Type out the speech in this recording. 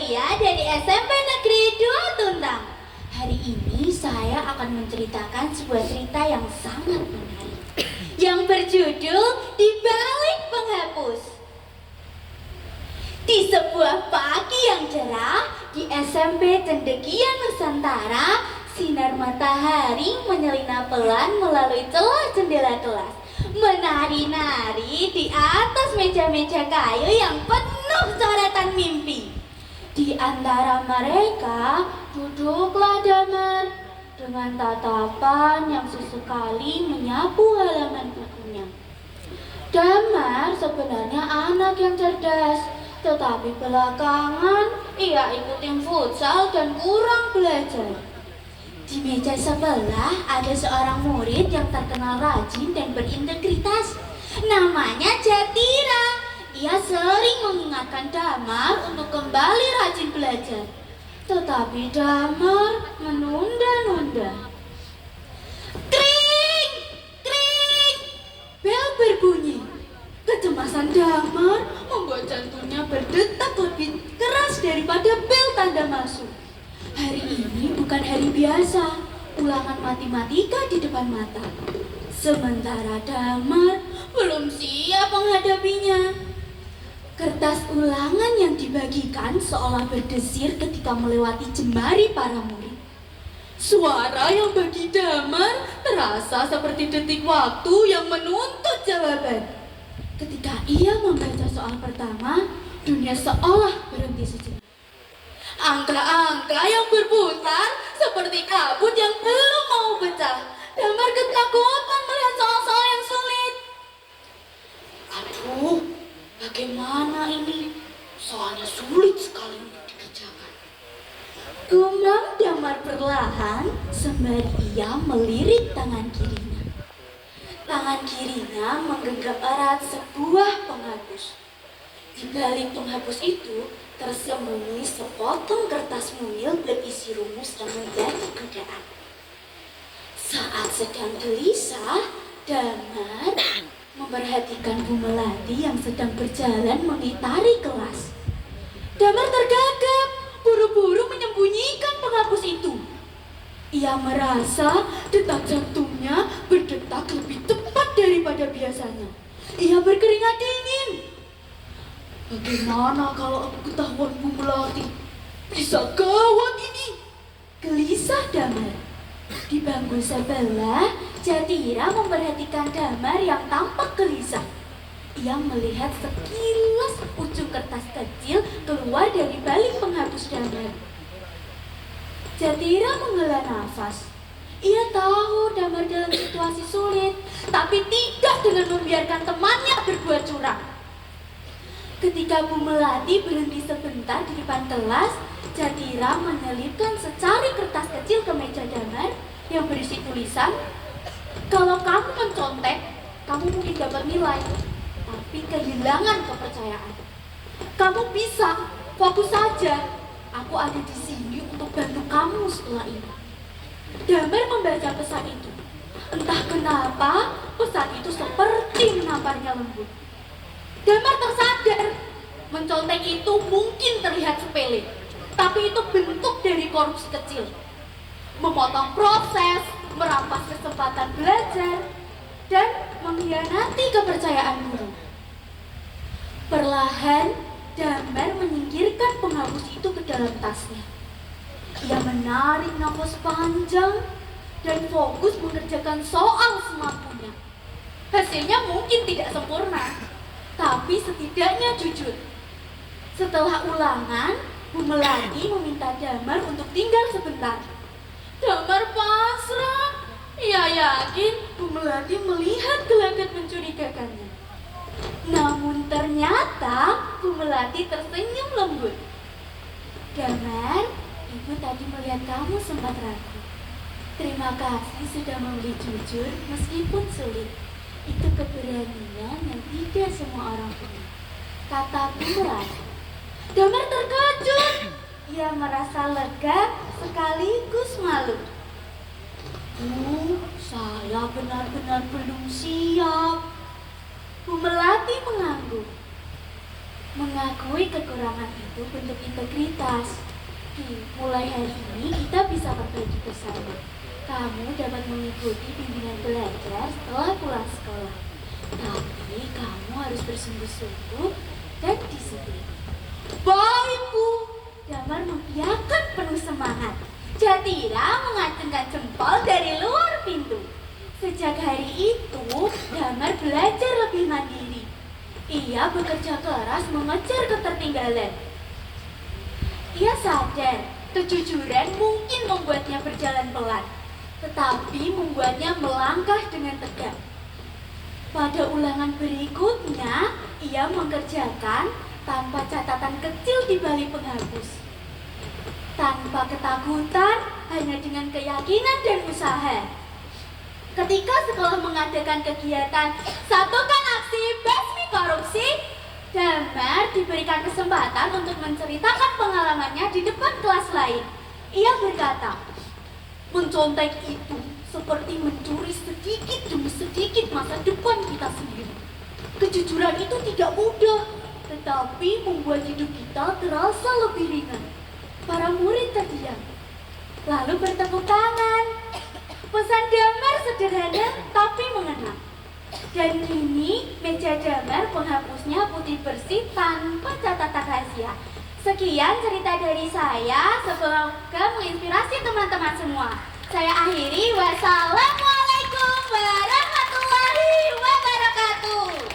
Amalia dari SMP Negeri 2 Tuntang. Hari ini saya akan menceritakan sebuah cerita yang sangat menarik yang berjudul Di Balik Penghapus. Di sebuah pagi yang cerah di SMP Cendekian Nusantara, sinar matahari menyelinap pelan melalui celah jendela kelas, menari-nari di atas meja-meja kayu yang penuh coretan mimpi. Di antara mereka duduklah Damar dengan tatapan yang sesekali menyapu halaman bukunya. Damar sebenarnya anak yang cerdas, tetapi belakangan ia ikutin futsal dan kurang belajar. Di meja sebelah ada seorang murid yang terkenal rajin dan berintegritas. Namanya Jatira. Ia sering mengingatkan Damar untuk kembali rajin belajar. Tetapi Damar menunda-nunda. Kring! Kring! Bel berbunyi. Kecemasan Damar membuat jantungnya berdetak lebih keras daripada bel tanda masuk. Hari ini bukan hari biasa, ulangan matematika di depan mata. Sementara Damar belum siap menghadapinya. Kertas ulangan yang dibagikan seolah berdesir ketika melewati jemari para murid. Suara yang bagi Damar terasa seperti detik waktu yang menuntut jawaban. Ketika ia membaca soal pertama, dunia seolah berhenti sejenak. Angka-angka yang berputar seperti kabut yang belum mau pecah. Damar ketakutan melihat soal-soal yang sulit. Aduh, bagaimana ini? Soalnya sulit sekali untuk dikerjakan. Gumam Damar perlahan sembari ia melirik tangan kirinya. Tangan kirinya menggenggam erat sebuah penghapus. Di balik penghapus itu tersembunyi sepotong kertas mungil berisi rumus dan menjadi godaan. Saat sedang gelisah, Damar memperhatikan Bu Melati yang sedang berjalan mengitari kelas. Damar tergagap, buru-buru menyembunyikan penghapus itu. Ia merasa detak jantungnya berdetak lebih cepat daripada biasanya. Ia berkeringat dingin. Bagaimana kalau aku ketahuan Bu Melati? Bisa gawat ini. Gelisah Damar. Di bangku sebelah, Jatira memperhatikan Damar yang tampak gelisah. Ia melihat sekilas ujung kertas kecil keluar dari balik penghapus Damar. Jatira menghela nafas. Ia tahu Damar dalam situasi sulit, tapi tidak dengan membiarkan temannya berbuat curang. Ketika Bu Melati berhenti sebentar di depan kelas, Jatira menyelipkan secari kertas kecil ke meja Damar yang berisi tulisan, "Kalau kamu mencontek, kamu mungkin dapat nilai, tapi kehilangan kepercayaan. Kamu bisa, fokus saja. Aku ada di sini untuk bantu kamu setelah ini." Damar membaca pesan itu. Entah kenapa, pesan itu seperti menamparnya lembut. Damar tersadar, mencontek itu mungkin terlihat sepele, tapi itu bentuk dari korupsi kecil. Memotong proses, merampas kesempatan belajar, dan mengkhianati kepercayaan guru. Perlahan, Damar menyingkirkan penghapus itu ke dalam tasnya. Ia menarik nafas panjang dan fokus mengerjakan soal semampunya. Hasilnya mungkin tidak sempurna, tapi setidaknya jujur. Setelah ulangan, Bu Melati meminta Damar untuk tinggal sebentar. Damar pasrah. Ia yakin Bu Melati melihat gelagat mencurigakannya. Namun ternyata Bu Melati tersenyum lembut. Damar, Ibu tadi melihat kamu sempat ragu. Terima kasih sudah memilih jujur meskipun sulit. Itu keberanian yang tidak semua orang punya, kata Bu Melati. Damar terkejut. Ia merasa lega sekaligus malu. Saya benar-benar belum siap. Bu Melati mengangguk. Mengakui kekurangan itu bentuk integritas. Mulai hari ini kita bisa perbaiki bersama. Kamu dapat mengikuti bimbingan belajar setelah pulang sekolah. Tapi kamu harus bersungguh-sungguh dan disiplin. Baik, Bu. Damar mengiyakan penuh semangat. Jatira mengacungkan jempol dari luar pintu. Sejak hari itu, Damar belajar lebih mandiri. Ia bekerja keras mengejar ketertinggalan. Ia sadar kejujuran mungkin membuatnya berjalan pelan, tetapi membuatnya melangkah dengan tegak. Pada ulangan berikutnya, ia mengerjakan tanpa catatan kecil di balik penghapus. Tanpa ketakutan, hanya dengan keyakinan dan usaha. Ketika sekolah mengadakan kegiatan Satukan Aksi Basmi Korupsi, Damar diberikan kesempatan untuk menceritakan pengalamannya di depan kelas lain. Ia berkata, mencontek itu seperti mencuri sedikit demi sedikit masa depan kita sendiri. Kejujuran itu tidak mudah, tetapi membuat hidup kita terasa lebih ringan. Para murid terdiam, lalu bertepuk tangan. Pesan Damar sederhana tapi mengena. Dan kini meja Damar penghapusnya putih bersih tanpa catatan rahasia. Sekian cerita dari saya, semoga menginspirasi teman-teman semua. Saya akhiri, wassalamualaikum warahmatullahi wabarakatuh.